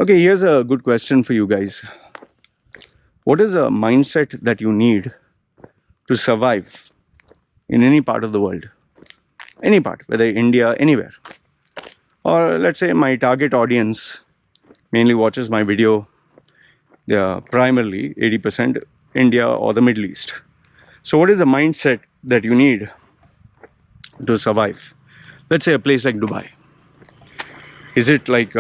Okay, here's a good question for you guys. What is a mindset that you need to survive in any part of the world? Any part, whether India, anywhere. Or let's say my target audience mainly watches my video. They are primarily 80% India or the Middle East. So what is the mindset that you need to survive? Let's say a place like Dubai. Is it like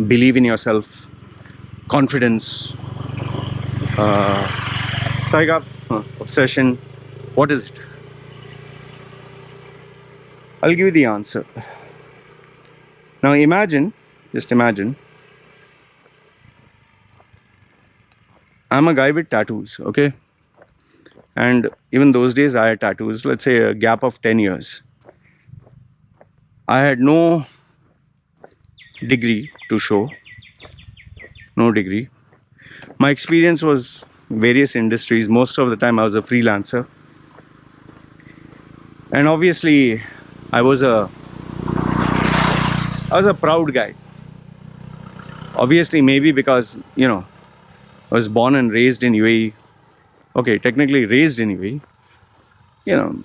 believe in yourself, confidence, psych obsession? What is it? I'll give you the answer. Now imagine, just imagine, I'm a guy with tattoos, okay? And even those days I had tattoos, let's say a gap of 10 years. I had no degree to show, no degree. My experience was various industries. Most of the time I was a freelancer. And obviously I was a proud guy. Obviously, maybe because, I was born and raised in UAE. Okay, technically raised in UAE.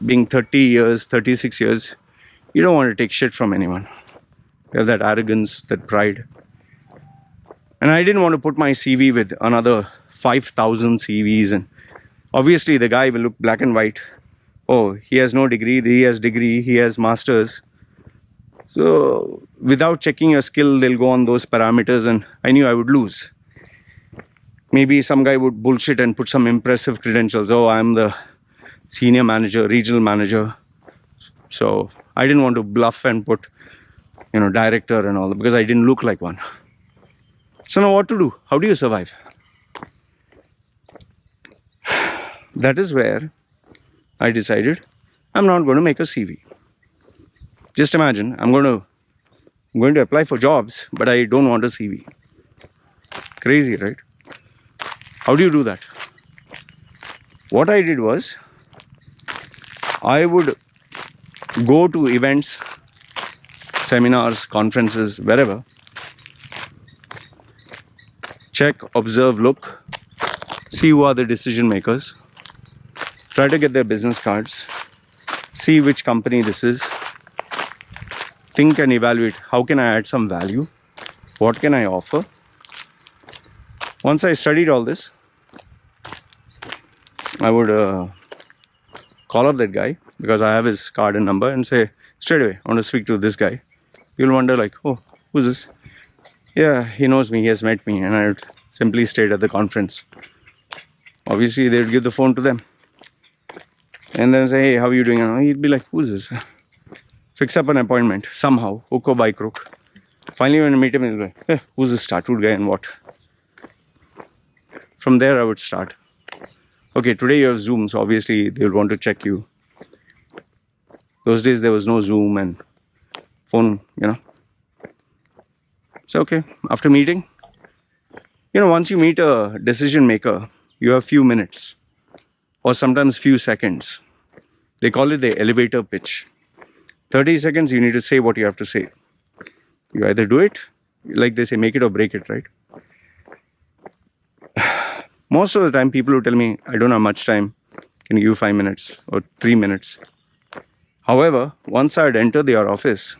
Being 30 years, 36 years, you don't want to take shit from anyone. You have that arrogance, that pride. And I didn't want to put my CV with another 5,000 CVs. And obviously the guy will look black and white. Oh, he has no degree, he has degree, he has masters. So without checking your skill, they'll go on those parameters, and I knew I would lose. Maybe some guy would bullshit and put some impressive credentials. Oh, I'm the senior manager, regional manager. So I didn't want to bluff and put, director and all that, because I didn't look like one. So now what to do? How do you survive? That is where I decided I'm not going to make a CV. Just imagine, I'm going to apply for jobs, but I don't want a CV. Crazy, right? How do you do that? What I did was, I would go to events, seminars, conferences, wherever. Check, observe, look, see who are the decision makers. Try to get their business cards. See which company this is. Think and evaluate, how can I add some value? What can I offer? Once I studied all this, I would call up that guy, because I have his card and number, and say, straight away, I want to speak to this guy. You'll wonder like, oh, who's this? Yeah, he knows me, he has met me, and I would simply stayed at the conference. Obviously, they would give the phone to them. And then say, hey, how are you doing? And he'd be like, who's this? Fix up an appointment, somehow, hook or by crook. Finally, when I meet him, he'll be like, hey, who's this tattooed guy and what? From there, I would start. Okay, today you have Zoom, so obviously they'll want to check you. Those days there was no Zoom and phone, So okay, after meeting, once you meet a decision maker, you have few minutes or sometimes few seconds. They call it the elevator pitch. 30 seconds, you need to say what you have to say. You either do it, like they say, make it or break it, right? Most of the time, people who tell me, I don't have much time, can you give 5 minutes or 3 minutes? However, once I'd enter their office,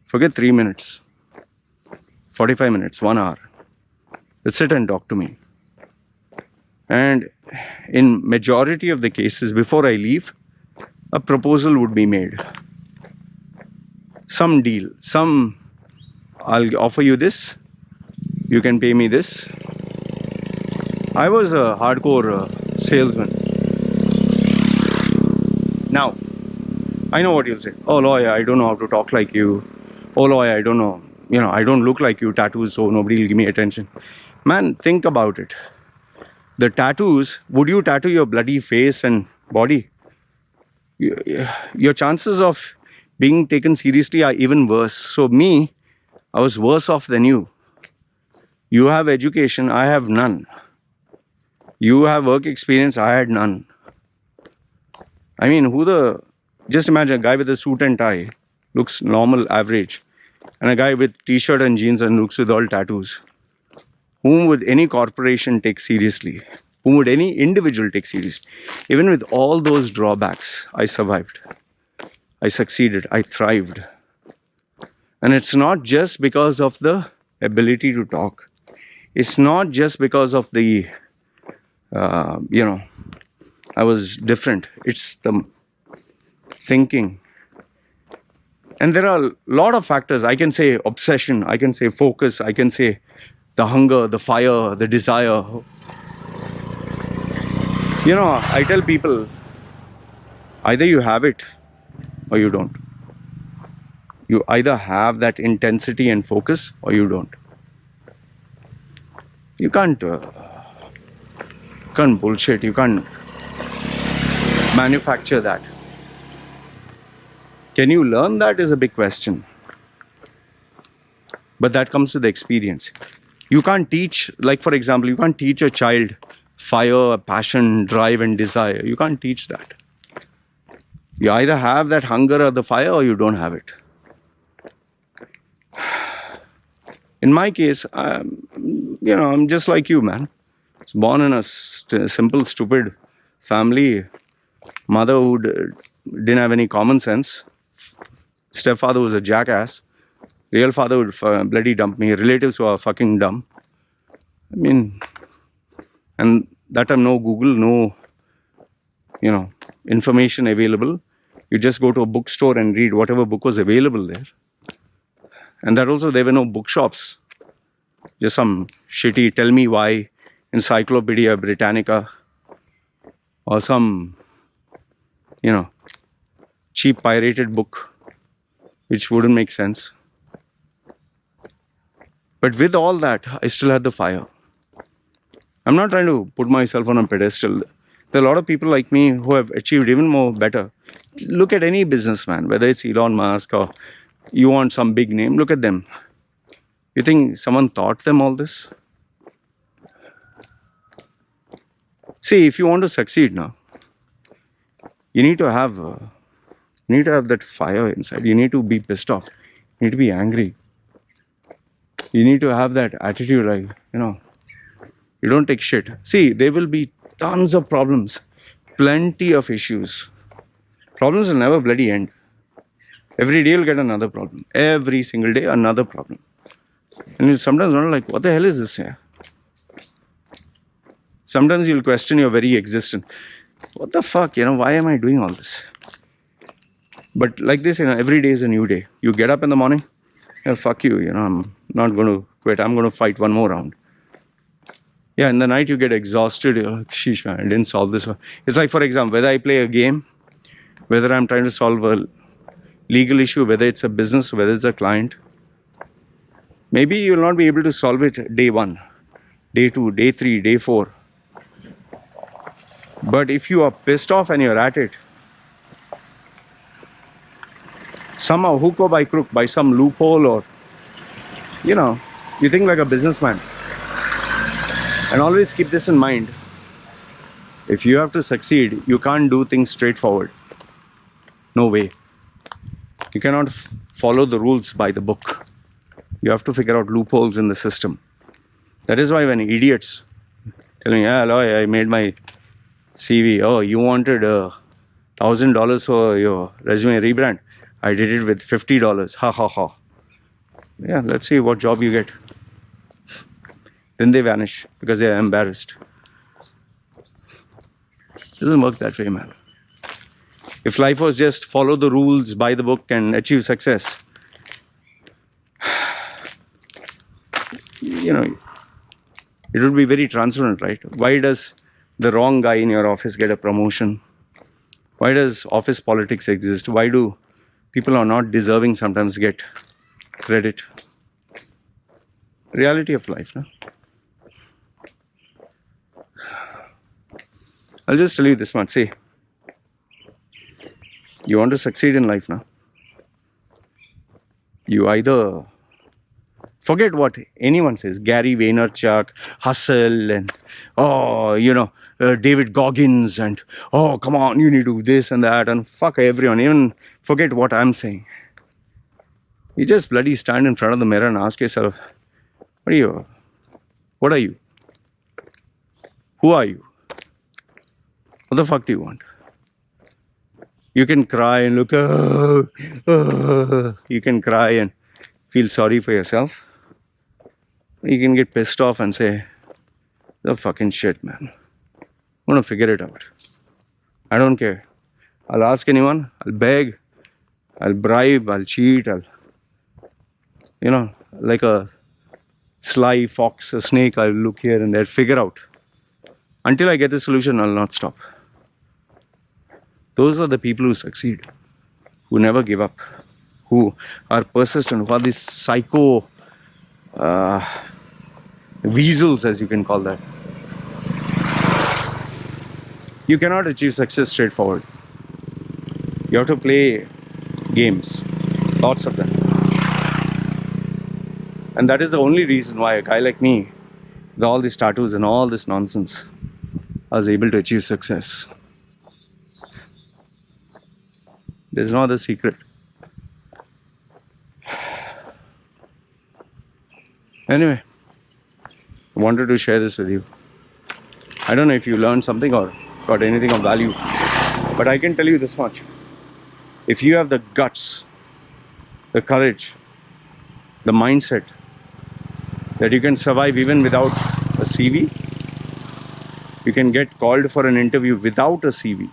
forget 3 minutes, 45 minutes, 1 hour. They'd sit and talk to me. And in majority of the cases, before I leave, a proposal would be made. Some deal, I'll offer you this, you can pay me this. I was a hardcore salesman. Now, I know what you'll say. Oh, Loy, I don't know how to talk like you. Oh, Loy, I don't know. I don't look like you, tattoos, so nobody will give me attention. Man, think about it. The tattoos, would you tattoo your bloody face and body? Your chances of being taken seriously are even worse. So me, I was worse off than you. You have education, I have none. You have work experience, I had none. I mean, just imagine a guy with a suit and tie, looks normal, average. and a guy with t-shirt and jeans and looks with all tattoos. Whom would any corporation take seriously? Whom would any individual take seriously? Even with all those drawbacks, I survived. I succeeded. I thrived. And it's not just because of the ability to talk. It's not just because of the, I was different. It's the thinking. And there are a lot of factors. I can say obsession. I can say focus. I can say the hunger, the fire, the desire. I tell people, either you have it or you don't. You either have that intensity and focus or you don't. You can't bullshit. You can't manufacture that. Can you learn that is a big question. But that comes with experience. You can't teach, like for example, you can't teach a child fire, passion, drive and desire. You can't teach that. You either have that hunger or the fire or you don't have it. In my case, I'm just like you, man. I was born in a simple, stupid family. Mother who didn't have any common sense. Stepfather was a jackass. Real father would bloody dump me. Relatives were fucking dumb. And that time no Google, no, information available. You just go to a bookstore and read whatever book was available there. And that also, there were no bookshops. Just some shitty Tell Me Why, Encyclopedia Britannica, or some, cheap pirated book, which wouldn't make sense. But with all that, I still had the fire. I'm not trying to put myself on a pedestal. There are a lot of people like me who have achieved even more better. Look at any businessman, whether it's Elon Musk or you want some big name, look at them. You think someone taught them all this? See, if you want to succeed now, you need to have that fire inside. You need to be pissed off. You need to be angry. You need to have that attitude like, you don't take shit. See, there will be tons of problems, plenty of issues. Problems will never bloody end. Every day you'll get another problem. Every single day, another problem. And you sometimes wonder like, what the hell is this here? Sometimes you'll question your very existence. What the fuck, why am I doing all this? But like this, every day is a new day. You get up in the morning, fuck you, I'm not going to quit. I'm going to fight one more round. Yeah, in the night you get exhausted. You're like, sheesh, man, I didn't solve this one. It's like, for example, whether I play a game, whether I'm trying to solve a legal issue, whether it's a business, whether it's a client, maybe you'll not be able to solve it day 1, day 2, day 3, day 4. But if you are pissed off and you're at it, somehow, hook or by crook, by some loophole or, you think like a businessman. And always keep this in mind. If you have to succeed, you can't do things straightforward. No way. You cannot follow the rules by the book. You have to figure out loopholes in the system. That is why when idiots tell me, Loy, I made my CV. Oh, you wanted $1,000 for your resume rebrand. I did it with $50. Ha ha ha. Yeah, let's see what job you get. Then they vanish because they are embarrassed. It doesn't work that way, man. If life was just follow the rules, buy the book and achieve success, it would be very transparent, right? Why does the wrong guy in your office get a promotion? Why does office politics exist? Why do people who are not deserving sometimes get credit? Reality of life, no? I'll just tell you this much. See, you want to succeed in life now? You either forget what anyone says, Gary Vaynerchuk, hustle, and David Goggins, and come on, you need to do this and that, and fuck everyone. Even forget what I'm saying. You just bloody stand in front of the mirror and ask yourself, what are you? What are you? Who are you? What the fuck do you want? You can cry and look, you can cry and feel sorry for yourself. You can get pissed off and say, the fucking shit, man. I'm gonna figure it out. I don't care. I'll ask anyone, I'll beg, I'll bribe, I'll cheat, like a sly fox, a snake, I'll look here and there, figure out. Until I get the solution, I'll not stop. Those are the people who succeed, who never give up, who are persistent, who are these psycho weasels, as you can call that. You cannot achieve success straightforward. You have to play games, lots of them. And that is the only reason why a guy like me, with all these tattoos and all this nonsense, I was able to achieve success. There's no other secret. Anyway, I wanted to share this with you. I don't know if you learned something or got anything of value, but I can tell you this much. If you have the guts, the courage, the mindset that you can survive even without a CV, you can get called for an interview without a CV.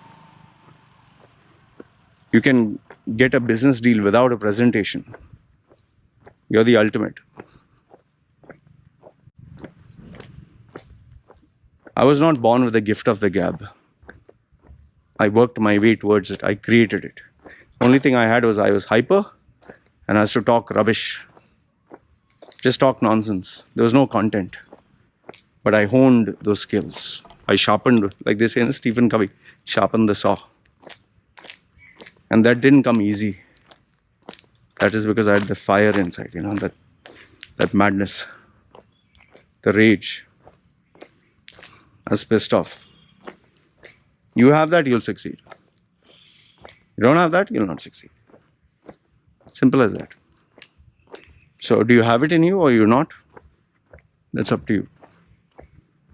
You can get a business deal without a presentation. You're the ultimate. I was not born with the gift of the gab. I worked my way towards it. I created it. Only thing I had was I was hyper and I was to talk rubbish. Just talk nonsense. There was no content. But I honed those skills. I sharpened, like they say in Stephen Covey, sharpened the saw. And that didn't come easy. That is because I had the fire inside, that madness, the rage. I was pissed off. You have that, you'll succeed. You don't have that, you'll not succeed. Simple as that. So do you have it in you or you're not? That's up to you.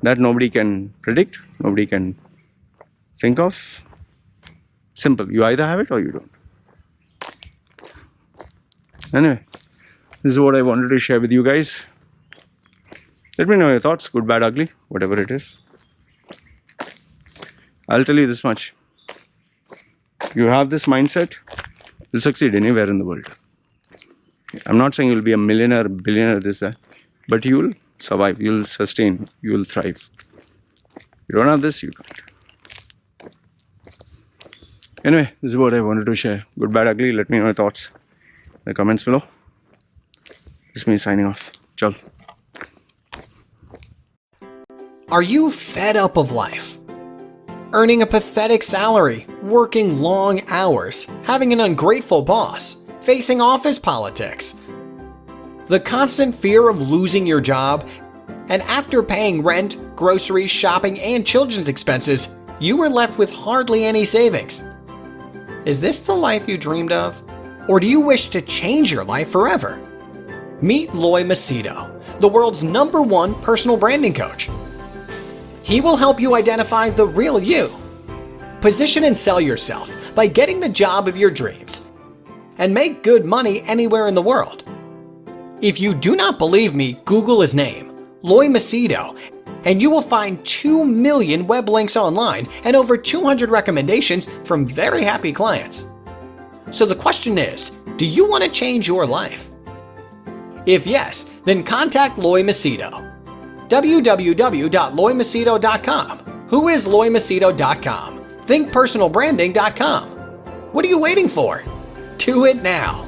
That nobody can predict, nobody can think of. Simple. You either have it or you don't. Anyway, this is what I wanted to share with you guys. Let me know your thoughts, good, bad, ugly, whatever it is. I'll tell you this much. You have this mindset, you'll succeed anywhere in the world. I'm not saying you'll be a millionaire, billionaire, this, that, but you will survive, you'll sustain, you will thrive. You don't have this, you can't. Anyway, this is what I wanted to share. Good, bad, ugly. Let me know your thoughts in the comments below. This is me signing off. Chal. Are you fed up of life? Earning a pathetic salary, working long hours, having an ungrateful boss, facing office politics, the constant fear of losing your job, and after paying rent, groceries, shopping, and children's expenses, you were left with hardly any savings. Is this the life you dreamed of? Or do you wish to change your life forever? Meet Loy Machedo, the world's #1 personal branding coach. He will help you identify the real you. Position and sell yourself by getting the job of your dreams. And make good money anywhere in the world. If you do not believe me, Google his name, Loy Machedo, and you will find 2 million web links online and over 200 recommendations from very happy clients. So the question is, do you want to change your life? If yes, then contact Loy Machedo. www.loymachedo.com. Who is loymachedo.com? Thinkpersonalbranding.com. What are you waiting for? Do it now.